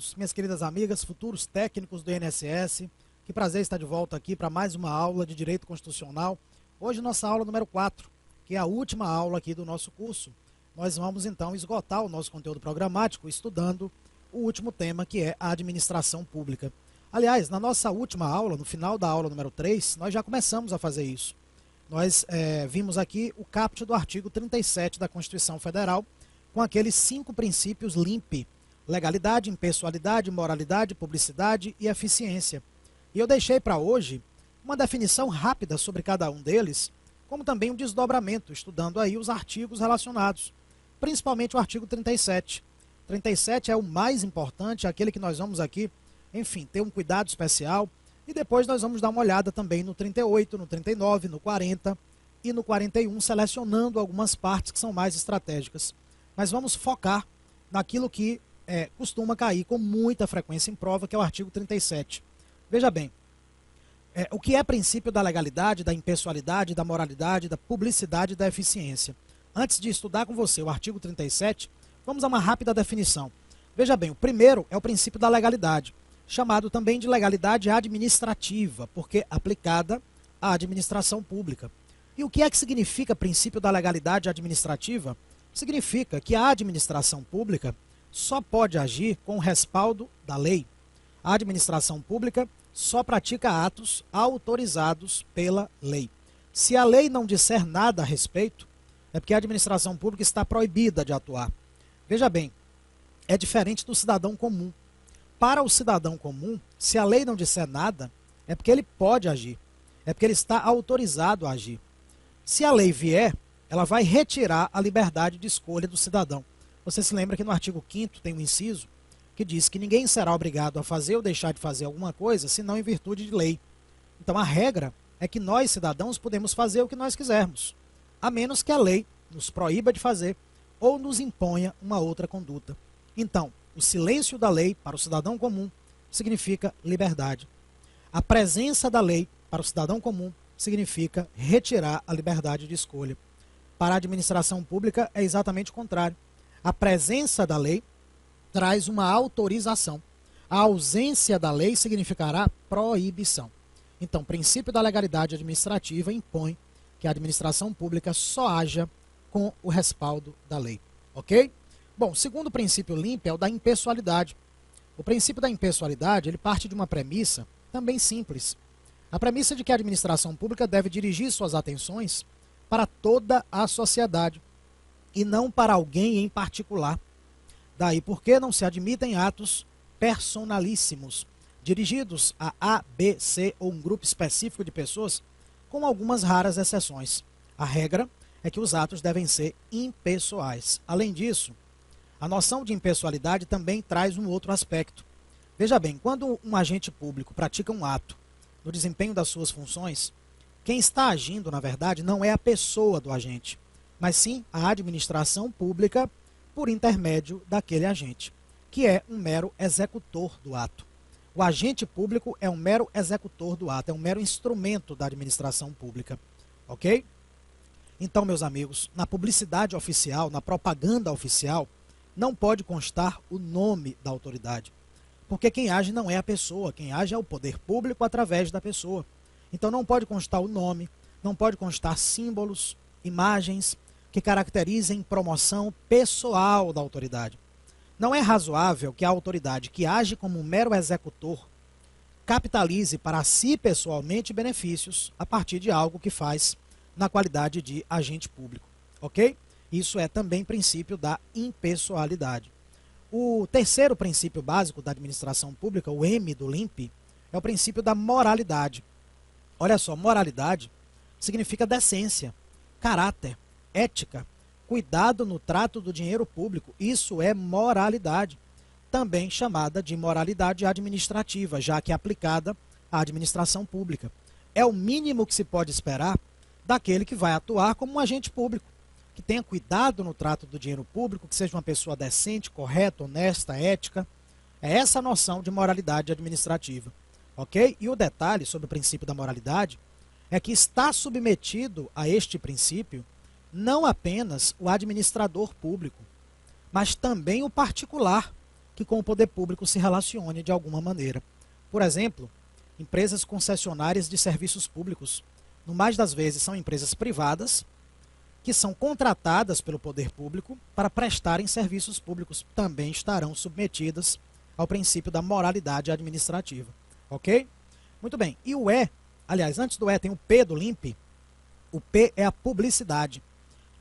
técnicos, minhas queridas amigas, futuros técnicos do INSS. Que prazer estar de volta aqui para mais uma aula de Direito Constitucional. Hoje nossa aula número 4, que é a última aula aqui do nosso curso. Nós vamos então esgotar o nosso conteúdo programático estudando o último tema, que é a administração pública. Aliás, na nossa última aula, no final da aula número 3, nós já começamos a fazer isso. Nós vimos aqui o caput do artigo 37 da Constituição Federal, com aqueles 5 princípios LIMP: legalidade, impessoalidade, moralidade, publicidade e eficiência. E eu deixei para hoje uma definição rápida sobre cada um deles, como também um desdobramento, estudando aí os artigos relacionados, principalmente o artigo 37. 37 é o mais importante, aquele que nós vamos aqui, enfim, ter um cuidado especial, e depois nós vamos dar uma olhada também no 38, no 39, no 40 e no 41, selecionando algumas partes que são mais estratégicas. Mas vamos focar naquilo que costuma cair com muita frequência em prova, que é o artigo 37. Veja bem, o que é princípio da legalidade, da impessoalidade, da moralidade, da publicidade e da eficiência? Antes de estudar com você o artigo 37, vamos a uma rápida definição. Veja bem, o primeiro é o princípio da legalidade, chamado também de legalidade administrativa, porque aplicada à administração pública. E o que é que significa princípio da legalidade administrativa? Significa que a administração pública só pode agir com o respaldo da lei. A administração pública só pratica atos autorizados pela lei. Se a lei não disser nada a respeito, é porque a administração pública está proibida de atuar. Veja bem, é diferente do cidadão comum. Para o cidadão comum, se a lei não disser nada, é porque ele pode agir. É porque ele está autorizado a agir. Se a lei vier, ela vai retirar a liberdade de escolha do cidadão. Você se lembra que no artigo 5º tem um inciso que diz que ninguém será obrigado a fazer ou deixar de fazer alguma coisa, senão em virtude de lei. Então a regra é que nós, cidadãos, podemos fazer o que nós quisermos, a menos que a lei nos proíba de fazer ou nos imponha uma outra conduta. Então, o silêncio da lei para o cidadão comum significa liberdade. A presença da lei para o cidadão comum significa retirar a liberdade de escolha. Para a administração pública é exatamente o contrário. A presença da lei traz uma autorização. A ausência da lei significará proibição. Então, o princípio da legalidade administrativa impõe que a administração pública só haja com o respaldo da lei. Ok? Bom, o segundo princípio LIMP é o da impessoalidade. O princípio da impessoalidade, ele parte de uma premissa também simples. A premissa de que a administração pública deve dirigir suas atenções para toda a sociedade e não para alguém em particular. Daí porque não se admitem atos personalíssimos, dirigidos a B, C ou um grupo específico de pessoas, com algumas raras exceções. A regra é que os atos devem ser impessoais. Além disso, a noção de impessoalidade também traz um outro aspecto. Veja bem, quando um agente público pratica um ato no desempenho das suas funções, quem está agindo, na verdade, não é a pessoa do agente, mas sim a administração pública por intermédio daquele agente, que é um mero executor do ato. O agente público é um mero executor do ato, é um mero instrumento da administração pública. Ok? Então, meus amigos, na publicidade oficial, na propaganda oficial, não pode constar o nome da autoridade, porque quem age não é a pessoa, quem age é o poder público através da pessoa. Então não pode constar o nome, não pode constar símbolos, imagens que caracterizem promoção pessoal da autoridade. Não é razoável que a autoridade que age como um mero executor capitalize para si pessoalmente benefícios a partir de algo que faz na qualidade de agente público. Ok? Isso é também princípio da impessoalidade. O terceiro princípio básico da administração pública, o M do LIMP, é o princípio da moralidade. Olha só, moralidade significa decência, caráter, ética, cuidado no trato do dinheiro público. Isso é moralidade, também chamada de moralidade administrativa, já que é aplicada à administração pública. É o mínimo que se pode esperar daquele que vai atuar como um agente público, que tenha cuidado no trato do dinheiro público, que seja uma pessoa decente, correta, honesta, ética. É essa a noção de moralidade administrativa. Ok? E o detalhe sobre o princípio da moralidade é que está submetido a este princípio não apenas o administrador público, mas também o particular, que com o poder público se relacione de alguma maneira. Por exemplo, empresas concessionárias de serviços públicos, no mais das vezes são empresas privadas, que são contratadas pelo poder público para prestarem serviços públicos, também estarão submetidas ao princípio da moralidade administrativa. Ok? Muito bem. E o E, aliás, antes do E tem o P do LIMP. O P é a publicidade.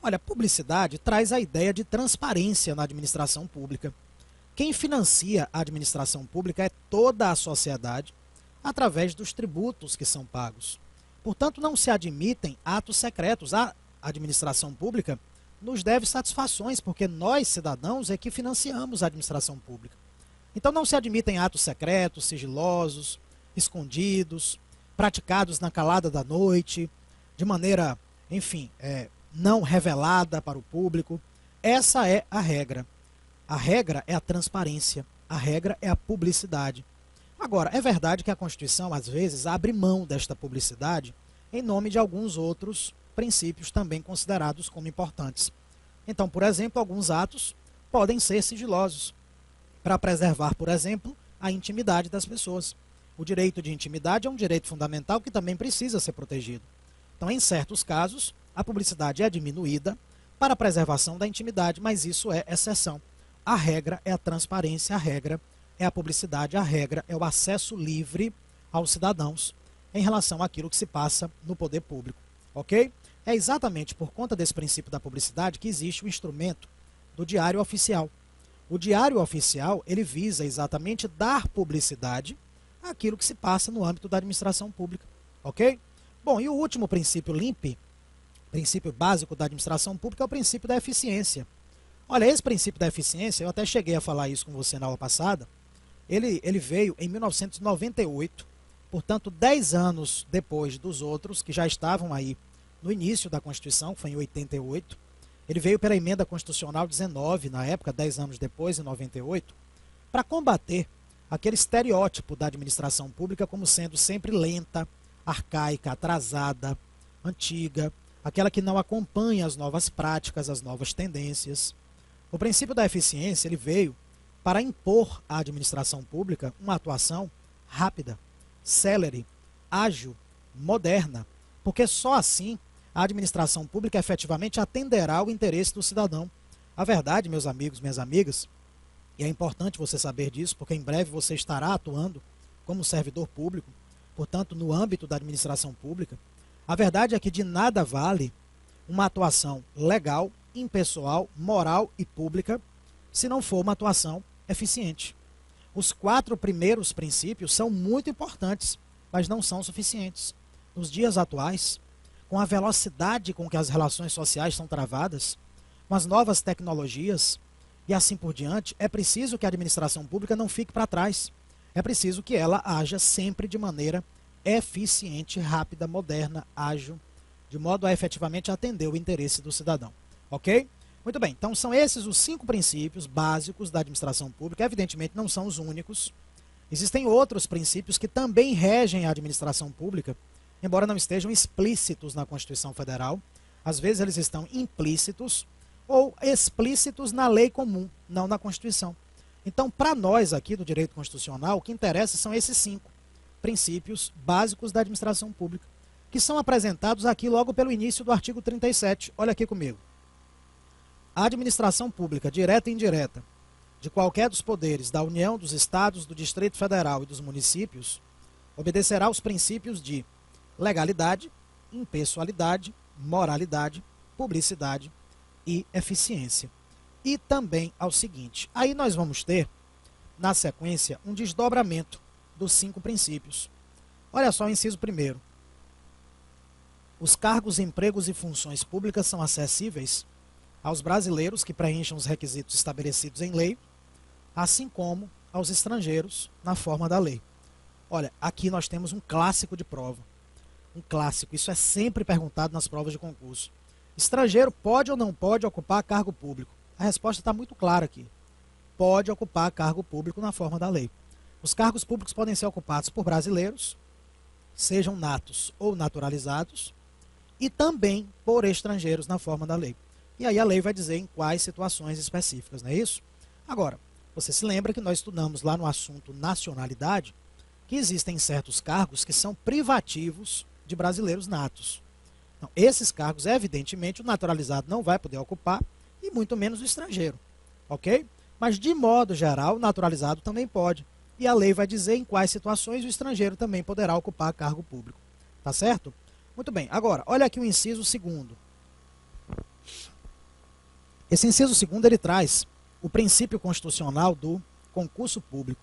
Olha, a publicidade traz a ideia de transparência na administração pública. Quem financia a administração pública é toda a sociedade através dos tributos que são pagos. Portanto, não se admitem atos secretos. A administração pública nos deve satisfações, porque nós, cidadãos, é que financiamos a administração pública. Então não se admitem atos secretos, sigilosos, escondidos, praticados na calada da noite, de maneira, enfim, não revelada para o público. Essa é a regra. A regra é a transparência, a regra é a publicidade. Agora, é verdade que a Constituição, às vezes, abre mão desta publicidade em nome de alguns outros princípios também considerados como importantes. Então, por exemplo, alguns atos podem ser sigilosos, para preservar, por exemplo, a intimidade das pessoas. O direito de intimidade é um direito fundamental que também precisa ser protegido. Então, em certos casos, a publicidade é diminuída para a preservação da intimidade, mas isso é exceção. A regra é a transparência, a regra é a publicidade, a regra é o acesso livre aos cidadãos em relação àquilo que se passa no poder público. Ok? É exatamente por conta desse princípio da publicidade que existe o instrumento do Diário Oficial. O Diário Oficial, ele visa exatamente dar publicidade àquilo que se passa no âmbito da administração pública. Ok? Bom, e o último princípio LIMP, princípio básico da administração pública, é o princípio da eficiência. Olha, esse princípio da eficiência, eu até cheguei a falar isso com você na aula passada, ele veio em 1998, portanto 10 anos depois dos outros, que já estavam aí no início da Constituição, que foi em 88, ele veio pela emenda constitucional 19, na época, 10 anos depois, em 98, para combater aquele estereótipo da administração pública como sendo sempre lenta, arcaica, atrasada, antiga, aquela que não acompanha as novas práticas, as novas tendências. O princípio da eficiência, ele veio para impor à administração pública uma atuação rápida, célere, ágil, moderna, porque só assim a administração pública efetivamente atenderá o interesse do cidadão. A verdade, meus amigos, minhas amigas, e é importante você saber disso, porque em breve você estará atuando como servidor público, portanto, no âmbito da administração pública, a verdade é que de nada vale uma atuação legal, impessoal, moral e pública, se não for uma atuação eficiente. Os 4 primeiros princípios são muito importantes, mas não são suficientes. Nos dias atuais, com a velocidade com que as relações sociais são travadas, com as novas tecnologias e assim por diante, é preciso que a administração pública não fique para trás. É preciso que ela haja sempre de maneira eficiente, rápida, moderna, ágil, de modo a efetivamente atender o interesse do cidadão. Ok? Muito bem, então são esses os 5 princípios básicos da administração pública. Evidentemente não são os únicos. Existem outros princípios que também regem a administração pública, embora não estejam explícitos na Constituição Federal. Às vezes eles estão implícitos ou explícitos na lei comum, não na Constituição. Então, para nós aqui do direito constitucional, o que interessa são esses 5 princípios básicos da administração pública, que são apresentados aqui logo pelo início do artigo 37. Olha aqui comigo. A administração pública, direta e indireta, de qualquer dos poderes da União, dos Estados, do Distrito Federal e dos municípios, obedecerá aos princípios de legalidade, impessoalidade, moralidade, publicidade e eficiência. E também ao seguinte, aí nós vamos ter, na sequência, um desdobramento dos 5 princípios. Olha só o inciso 1º. Os cargos, empregos e funções públicas são acessíveis aos brasileiros que preencham os requisitos estabelecidos em lei, assim como aos estrangeiros na forma da lei. Olha, aqui nós temos um clássico de prova. Um clássico, isso é sempre perguntado nas provas de concurso. Estrangeiro pode ou não pode ocupar cargo público? A resposta está muito clara aqui. Pode ocupar cargo público na forma da lei. Os cargos públicos podem ser ocupados por brasileiros, sejam natos ou naturalizados, e também por estrangeiros na forma da lei. E aí a lei vai dizer em quais situações específicas, não é isso? Agora, Você se lembra que nós estudamos lá no assunto nacionalidade que existem certos cargos que são privativos de brasileiros natos. Então, esses cargos, evidentemente, o naturalizado não vai poder ocupar e muito menos o estrangeiro, ok? Mas, de modo geral, o naturalizado também pode. E a lei vai dizer em quais situações o estrangeiro também poderá ocupar cargo público. Tá certo? Muito bem. Agora, olha aqui o inciso 2º. Esse inciso 2º, ele traz o princípio constitucional do concurso público.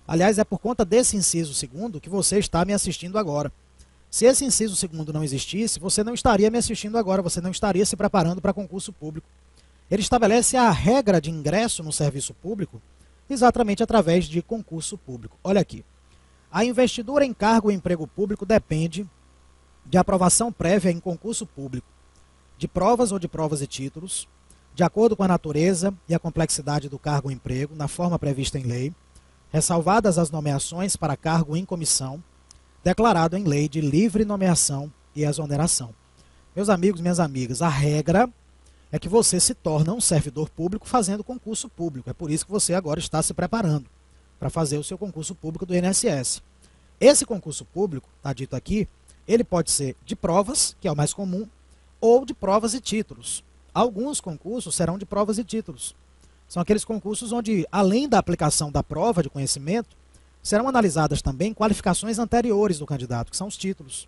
Aliás, é por conta desse inciso 2º que você está me assistindo agora. Se esse inciso 2º não existisse, você não estaria me assistindo agora, você não estaria se preparando para concurso público. Ele estabelece a regra de ingresso no serviço público exatamente através de concurso público. Olha aqui. A investidura em cargo ou emprego público depende de aprovação prévia em concurso público, de provas ou de provas e títulos, de acordo com a natureza e a complexidade do cargo ou emprego, na forma prevista em lei, ressalvadas as nomeações para cargo em comissão, declarado em lei de livre nomeação e exoneração. Meus amigos, minhas amigas, a regra é que você se torna um servidor público fazendo concurso público. É por isso que você agora está se preparando para fazer o seu concurso público do INSS. Esse concurso público, está dito aqui, ele pode ser de provas, que é o mais comum, ou de provas e títulos. Alguns concursos serão de provas e títulos. São aqueles concursos onde, além da aplicação da prova de conhecimento, serão analisadas também qualificações anteriores do candidato, que são os títulos.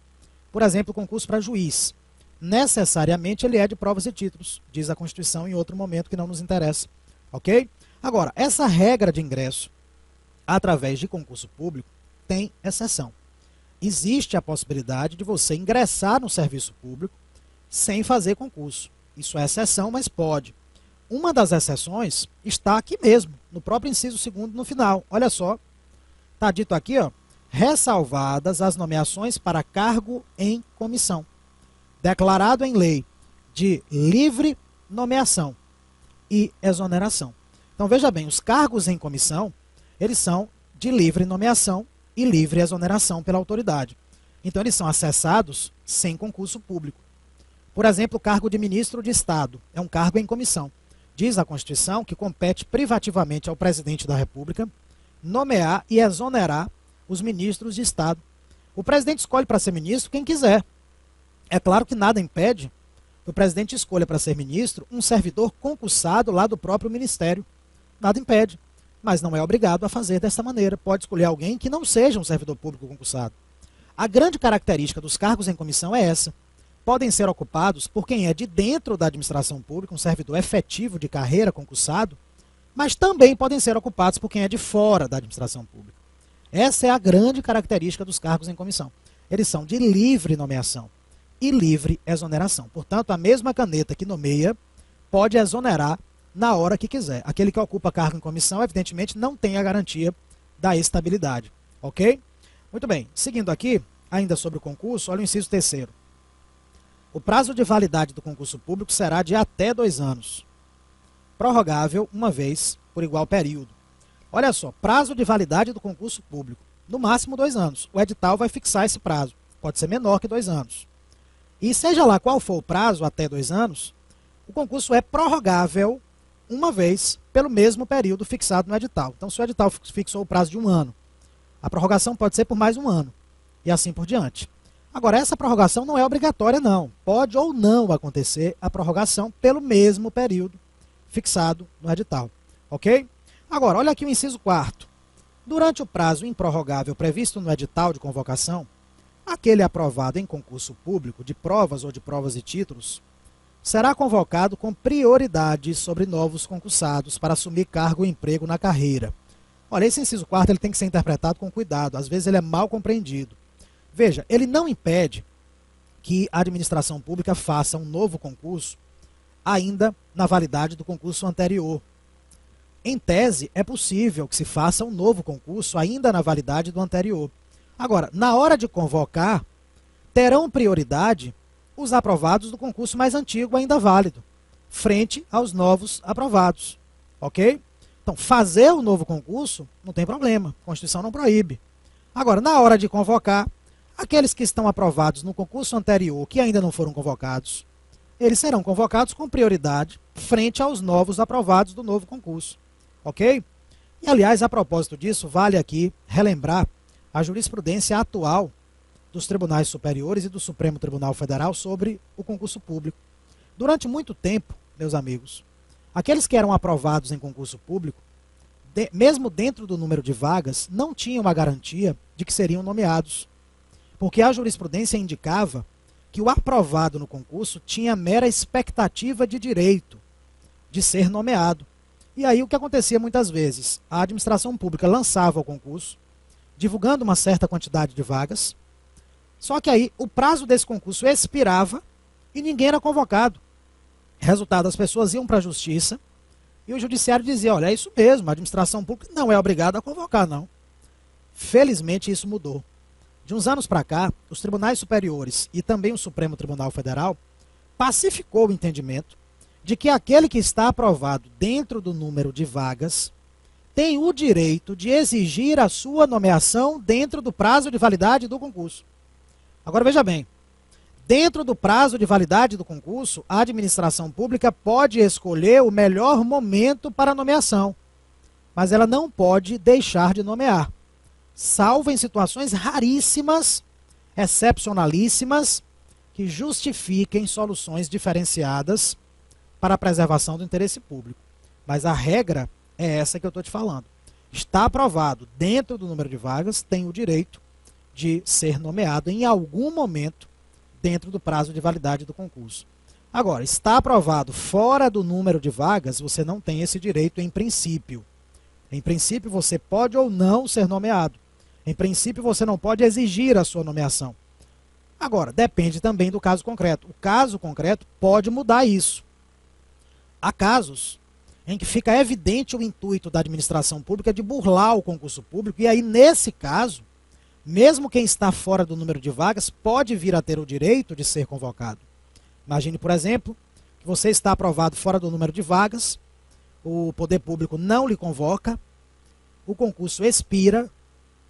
Por exemplo, o concurso para juiz. Necessariamente ele é de provas e títulos, diz a Constituição em outro momento que não nos interessa. Ok? Agora, essa regra de ingresso através de concurso público tem exceção. Existe a possibilidade de você ingressar no serviço público sem fazer concurso. Isso é exceção, mas pode. Uma das exceções está aqui mesmo, no próprio inciso 2º, no final. Olha só, está dito aqui, ó, ressalvadas as nomeações para cargo em comissão, declarado em lei de livre nomeação e exoneração. Então, veja bem, os cargos em comissão, eles são de livre nomeação e livre exoneração pela autoridade. Então, eles são acessados sem concurso público. Por exemplo, o cargo de ministro de Estado é um cargo em comissão. Diz a Constituição que compete privativamente ao presidente da República nomear e exonerar os ministros de Estado. O presidente escolhe para ser ministro quem quiser. É claro que nada impede que o presidente escolha para ser ministro um servidor concursado lá do próprio ministério. Nada impede, mas não é obrigado a fazer dessa maneira. Pode escolher alguém que não seja um servidor público concursado. A grande característica dos cargos em comissão é essa. Podem ser ocupados por quem é de dentro da administração pública, um servidor efetivo de carreira concursado, mas também podem ser ocupados por quem é de fora da administração pública. Essa é a grande característica dos cargos em comissão. Eles são de livre nomeação e livre exoneração. Portanto, a mesma caneta que nomeia pode exonerar na hora que quiser. Aquele que ocupa cargo em comissão, evidentemente, não tem a garantia da estabilidade. Ok? Muito bem. Seguindo aqui, ainda sobre o concurso, olha o inciso 3º. O prazo de validade do concurso público será de até 2 anos, prorrogável uma vez por igual período. Olha só, prazo de validade do concurso público, no máximo 2 anos. O edital vai fixar esse prazo, pode ser menor que 2 anos. E seja lá qual for o prazo, até 2 anos, o concurso é prorrogável uma vez pelo mesmo período fixado no edital. Então, se o edital fixou o prazo de 1 ano, a prorrogação pode ser por mais 1 ano, e assim por diante. Agora, essa prorrogação não é obrigatória, não. Pode ou não acontecer a prorrogação pelo mesmo período fixado no edital. Ok? Agora, olha aqui o inciso 4º. Durante o prazo improrrogável previsto no edital de convocação, aquele aprovado em concurso público de provas ou de provas e títulos será convocado com prioridade sobre novos concursados para assumir cargo ou emprego na carreira. Olha, esse inciso 4º ele tem que ser interpretado com cuidado. Às vezes ele é mal compreendido. Veja, ele não impede que a administração pública faça um novo concurso ainda na validade do concurso anterior. Em tese, é possível que se faça um novo concurso ainda na validade do anterior. Agora, na hora de convocar, terão prioridade os aprovados do concurso mais antigo ainda válido, frente aos novos aprovados. Ok? Então, fazer o novo concurso não tem problema, a Constituição não proíbe. Agora, na hora de convocar, aqueles que estão aprovados no concurso anterior, que ainda não foram convocados, eles serão convocados com prioridade frente aos novos aprovados do novo concurso. Ok? E, aliás, a propósito disso, vale aqui relembrar a jurisprudência atual dos tribunais superiores e do Supremo Tribunal Federal sobre o concurso público. Durante muito tempo, meus amigos, aqueles que eram aprovados em concurso público, mesmo dentro do número de vagas, não tinham a garantia de que seriam nomeados, porque a jurisprudência indicava que o aprovado no concurso tinha mera expectativa de direito de ser nomeado. E aí o que acontecia muitas vezes? A administração pública lançava o concurso, divulgando uma certa quantidade de vagas, só que aí o prazo desse concurso expirava e ninguém era convocado. Resultado, as pessoas iam para a justiça e o judiciário dizia, olha, é isso mesmo, a administração pública não é obrigada a convocar, não. Felizmente isso mudou. De uns anos para cá, os tribunais superiores e também o Supremo Tribunal Federal pacificou o entendimento de que aquele que está aprovado dentro do número de vagas tem o direito de exigir a sua nomeação dentro do prazo de validade do concurso. Agora veja bem, dentro do prazo de validade do concurso, a administração pública pode escolher o melhor momento para a nomeação, mas ela não pode deixar de nomear, salvo em situações raríssimas, excepcionalíssimas, que justifiquem soluções diferenciadas para a preservação do interesse público. Mas a regra é essa que eu estou te falando. Está aprovado dentro do número de vagas, tem o direito de ser nomeado em algum momento dentro do prazo de validade do concurso. Agora, está aprovado fora do número de vagas, você não tem esse direito em princípio. Em princípio, você pode ou não ser nomeado. Em princípio, você não pode exigir a sua nomeação. Agora, depende também do caso concreto. O caso concreto pode mudar isso. Há casos em que fica evidente o intuito da administração pública de burlar o concurso público, e aí, nesse caso, mesmo quem está fora do número de vagas pode vir a ter o direito de ser convocado. Imagine, por exemplo, que você está aprovado fora do número de vagas, o poder público não lhe convoca, o concurso expira,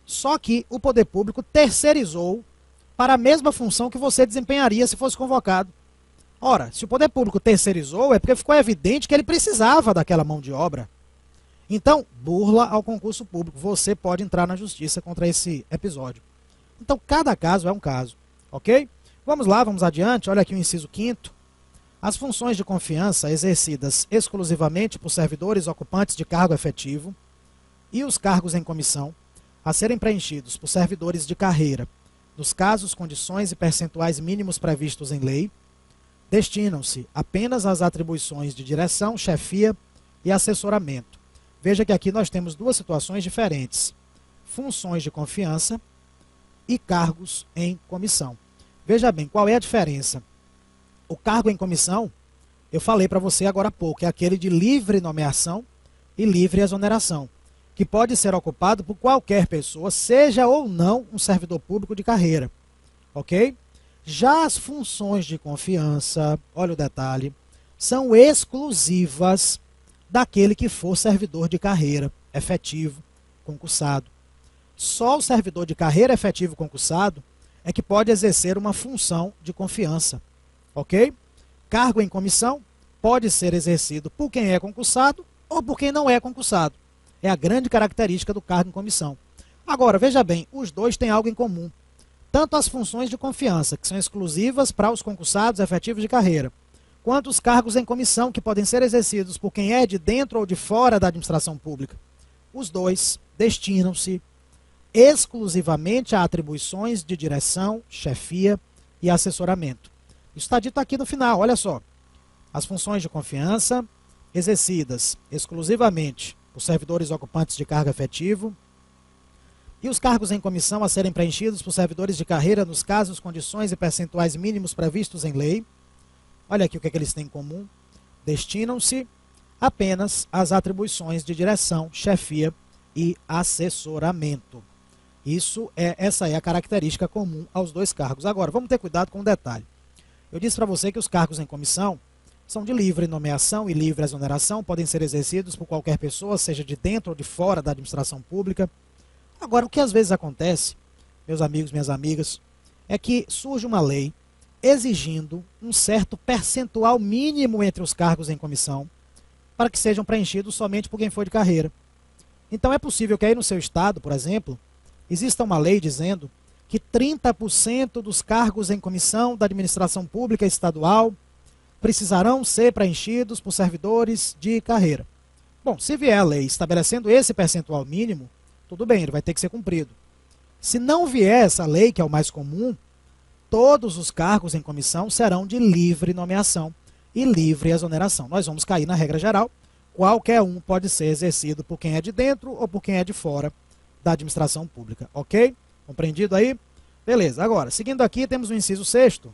só que o poder público terceirizou para a mesma função que você desempenharia se fosse convocado. Ora, se o poder público terceirizou, é porque ficou evidente que ele precisava daquela mão de obra. Então, burla ao concurso público. Você pode entrar na justiça contra esse episódio. Então, cada caso é um caso, ok? Vamos lá, vamos adiante. Olha aqui o inciso 5º. As funções de confiança exercidas exclusivamente por servidores ocupantes de cargo efetivo e os cargos em comissão a serem preenchidos por servidores de carreira, nos casos, condições e percentuais mínimos previstos em lei, destinam-se apenas às atribuições de direção, chefia e assessoramento. Veja que aqui nós temos duas situações diferentes. Funções de confiança e cargos em comissão. Veja bem, qual é a diferença? O cargo em comissão, eu falei para você agora há pouco, é aquele de livre nomeação e livre exoneração, que pode ser ocupado por qualquer pessoa, seja ou não um servidor público de carreira. Ok? Já as funções de confiança, olha o detalhe, são exclusivas daquele que for servidor de carreira efetivo, concursado. Só o servidor de carreira efetivo concursado é que pode exercer uma função de confiança, ok? Cargo em comissão pode ser exercido por quem é concursado ou por quem não é concursado. É a grande característica do cargo em comissão. Agora, veja bem, os dois têm algo em comum. Tanto as funções de confiança, que são exclusivas para os concursados efetivos de carreira, quanto os cargos em comissão, que podem ser exercidos por quem é de dentro ou de fora da administração pública. Os dois destinam-se exclusivamente a atribuições de direção, chefia e assessoramento. Isso está dito aqui no final, olha só. As funções de confiança, exercidas exclusivamente por servidores ocupantes de cargo efetivo, e os cargos em comissão a serem preenchidos por servidores de carreira nos casos, condições e percentuais mínimos previstos em lei. Olha aqui o que é que eles têm em comum. Destinam-se apenas às atribuições de direção, chefia e assessoramento. Essa é a característica comum aos dois cargos. Agora, vamos ter cuidado com um detalhe. Eu disse para você que os cargos em comissão são de livre nomeação e livre exoneração, podem ser exercidos por qualquer pessoa, seja de dentro ou de fora da administração pública. Agora, o que às vezes acontece, meus amigos, minhas amigas, é que surge uma lei exigindo um certo percentual mínimo entre os cargos em comissão para que sejam preenchidos somente por quem for de carreira. Então é possível que aí no seu estado, por exemplo, exista uma lei dizendo que 30% dos cargos em comissão da administração pública estadual precisarão ser preenchidos por servidores de carreira. Bom, se vier a lei estabelecendo esse percentual mínimo, tudo bem, ele vai ter que ser cumprido. Se não vier essa lei, que é o mais comum, todos os cargos em comissão serão de livre nomeação e livre exoneração. Nós vamos cair na regra geral, qualquer um pode ser exercido por quem é de dentro ou por quem é de fora da administração pública, ok? Compreendido aí? Beleza, agora, seguindo aqui, temos o inciso 6º.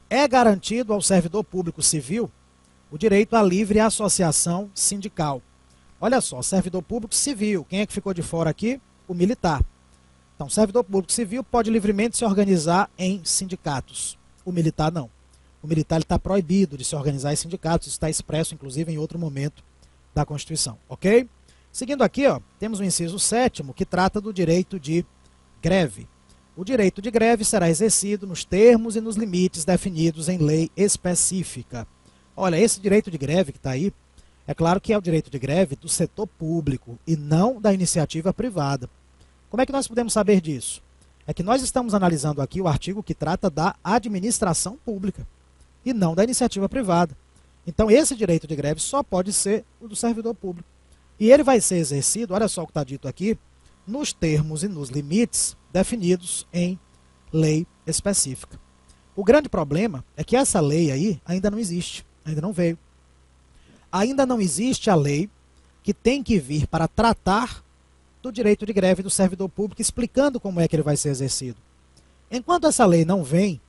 É garantido ao servidor público civil o direito à livre associação sindical. Olha só, servidor público civil, quem é que ficou de fora aqui? O militar. Então, o servidor público civil pode livremente se organizar em sindicatos. O militar não. O militar está proibido de se organizar em sindicatos, isso está expresso, inclusive, em outro momento da Constituição, ok? Seguindo aqui, ó, temos o inciso 7º, que trata do direito de greve. O direito de greve será exercido nos termos e nos limites definidos em lei específica. Olha, esse direito de greve que está aí, é claro que é o direito de greve do setor público e não da iniciativa privada. Como é que nós podemos saber disso? É que nós estamos analisando aqui o artigo que trata da administração pública e não da iniciativa privada. Então, esse direito de greve só pode ser o do servidor público. E ele vai ser exercido, olha só o que está dito aqui, nos termos e nos limites definidos em lei específica. O grande problema é que essa lei aí ainda não existe, ainda não veio. Ainda não existe a lei que tem que vir para tratar do direito de greve do servidor público, explicando como é que ele vai ser exercido. Enquanto essa lei não vem,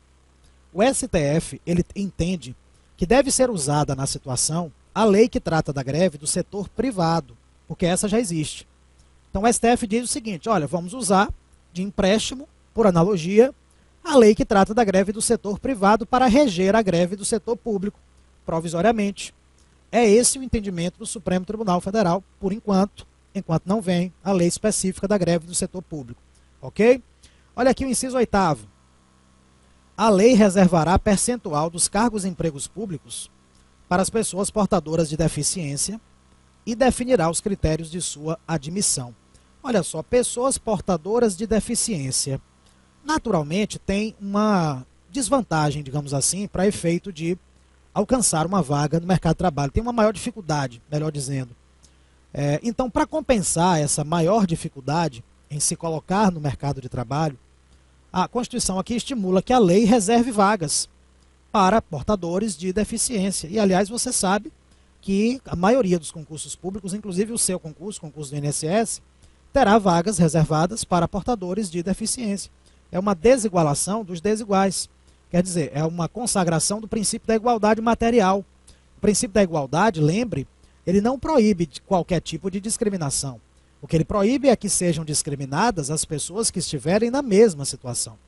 o STF ele entende que deve ser usada na situação a lei que trata da greve do setor privado, porque essa já existe. Então o STF diz o seguinte, olha, vamos usar de empréstimo, por analogia, a lei que trata da greve do setor privado para reger a greve do setor público, provisoriamente. É esse o entendimento do Supremo Tribunal Federal, por enquanto não vem a lei específica da greve do setor público. Ok? Olha aqui o inciso 8º. A lei reservará percentual dos cargos e empregos públicos para as pessoas portadoras de deficiência e definirá os critérios de sua admissão. Olha só, pessoas portadoras de deficiência, naturalmente, tem uma desvantagem, digamos assim, para efeito de alcançar uma vaga no mercado de trabalho. Tem uma maior dificuldade, melhor dizendo. Então, para compensar essa maior dificuldade em se colocar no mercado de trabalho, a Constituição aqui estimula que a lei reserve vagas para portadores de deficiência. E, aliás, você sabe que a maioria dos concursos públicos, inclusive o seu concurso do INSS, terá vagas reservadas para portadores de deficiência. É uma desigualação dos desiguais. Quer dizer, é uma consagração do princípio da igualdade material. O princípio da igualdade, lembre, ele não proíbe qualquer tipo de discriminação. O que ele proíbe é que sejam discriminadas as pessoas que estiverem na mesma situação.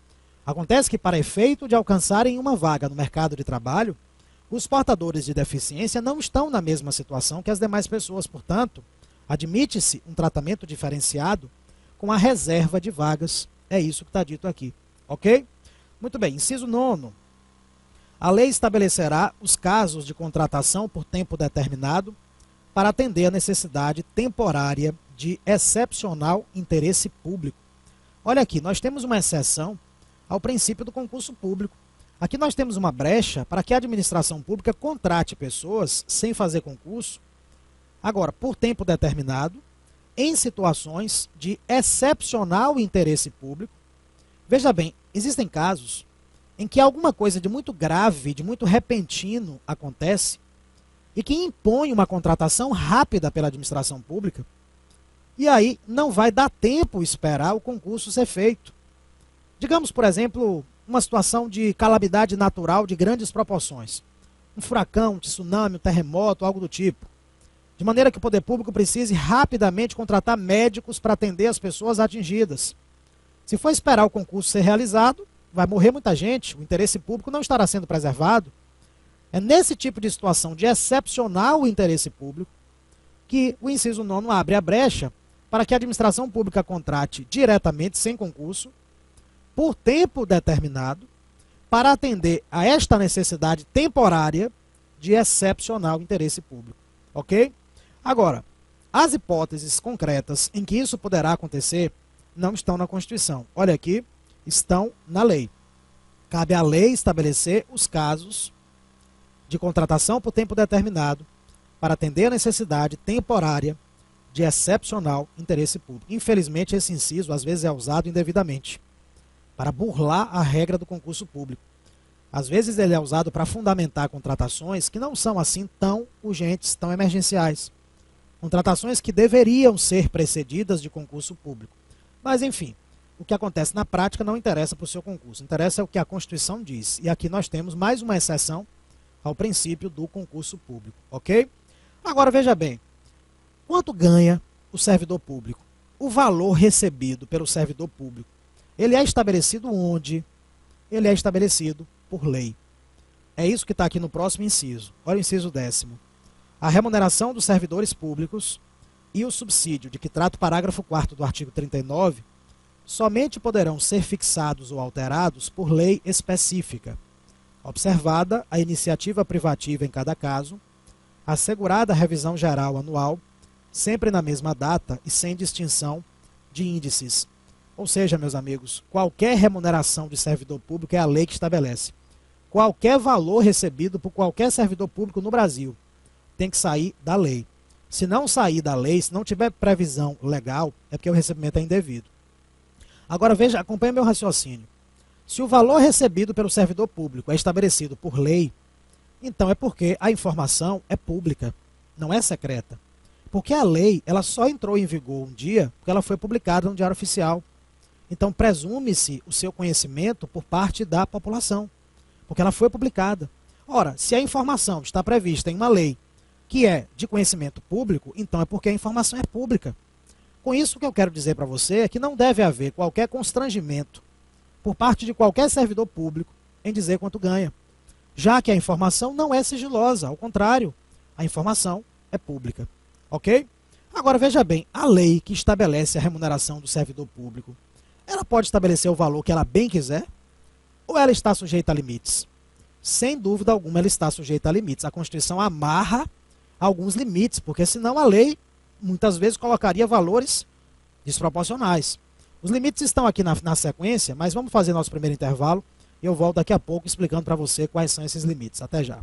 Acontece que, para efeito de alcançarem uma vaga no mercado de trabalho, os portadores de deficiência não estão na mesma situação que as demais pessoas. Portanto, admite-se um tratamento diferenciado com a reserva de vagas. É isso que está dito aqui. Ok? Muito bem. Inciso 9º. A lei estabelecerá os casos de contratação por tempo determinado para atender a necessidade temporária de excepcional interesse público. Olha aqui, nós temos uma exceção ao princípio do concurso público. Aqui nós temos uma brecha para que a administração pública contrate pessoas sem fazer concurso, agora, por tempo determinado, em situações de excepcional interesse público. Veja bem, existem casos em que alguma coisa de muito grave, de muito repentino acontece e que impõe uma contratação rápida pela administração pública, e aí não vai dar tempo esperar o concurso ser feito. Digamos, por exemplo, uma situação de calamidade natural de grandes proporções. Um furacão, um tsunami, um terremoto, algo do tipo. De maneira que o poder público precise rapidamente contratar médicos para atender as pessoas atingidas. Se for esperar o concurso ser realizado, vai morrer muita gente, o interesse público não estará sendo preservado. É nesse tipo de situação de excepcional interesse público que o inciso 9º abre a brecha para que a administração pública contrate diretamente, sem concurso, por tempo determinado, para atender a esta necessidade temporária de excepcional interesse público. Ok? Agora, As hipóteses concretas em que isso poderá acontecer não estão na Constituição. Olha aqui, estão na lei. Cabe à lei estabelecer os casos de contratação por tempo determinado para atender a necessidade temporária de excepcional interesse público. Infelizmente, esse inciso às vezes é usado indevidamente para burlar a regra do concurso público. Às vezes ele é usado para fundamentar contratações que não são assim tão urgentes, tão emergenciais. Contratações que deveriam ser precedidas de concurso público. Mas, enfim, o que acontece na prática não interessa para o seu concurso. Interessa o que a Constituição diz. E aqui nós temos mais uma exceção ao princípio do concurso público, ok? Agora, veja bem, quanto ganha o servidor público? O valor recebido pelo servidor público, ele é estabelecido onde? Ele é estabelecido por lei. É isso que está aqui no próximo inciso. Olha o inciso 10º. A remuneração dos servidores públicos e o subsídio de que trata o parágrafo 4º do artigo 39 somente poderão ser fixados ou alterados por lei específica, observada a iniciativa privativa em cada caso, assegurada a revisão geral anual, sempre na mesma data e sem distinção de índices. Ou seja, meus amigos, qualquer remuneração de servidor público é a lei que estabelece. Qualquer valor recebido por qualquer servidor público no Brasil tem que sair da lei. Se não sair da lei, se não tiver previsão legal, é porque o recebimento é indevido. Agora veja, acompanhe meu raciocínio. Se o valor recebido pelo servidor público é estabelecido por lei, então é porque a informação é pública, não é secreta. Porque a lei, ela só entrou em vigor um dia porque ela foi publicada no Diário Oficial. Então presume-se o seu conhecimento por parte da população, porque ela foi publicada. Ora, se a informação está prevista em uma lei que é de conhecimento público, então é porque a informação é pública. Com isso, o que eu quero dizer para você é que não deve haver qualquer constrangimento por parte de qualquer servidor público em dizer quanto ganha, já que a informação não é sigilosa, ao contrário, a informação é pública. Ok? Agora veja bem, a lei que estabelece a remuneração do servidor público, ela pode estabelecer o valor que ela bem quiser? Ou ela está sujeita a limites? Sem dúvida alguma ela está sujeita a limites. A Constituição amarra alguns limites, porque senão a lei muitas vezes colocaria valores desproporcionais. Os limites estão aqui na sequência, mas vamos fazer nosso primeiro intervalo e eu volto daqui a pouco explicando para você quais são esses limites. Até já.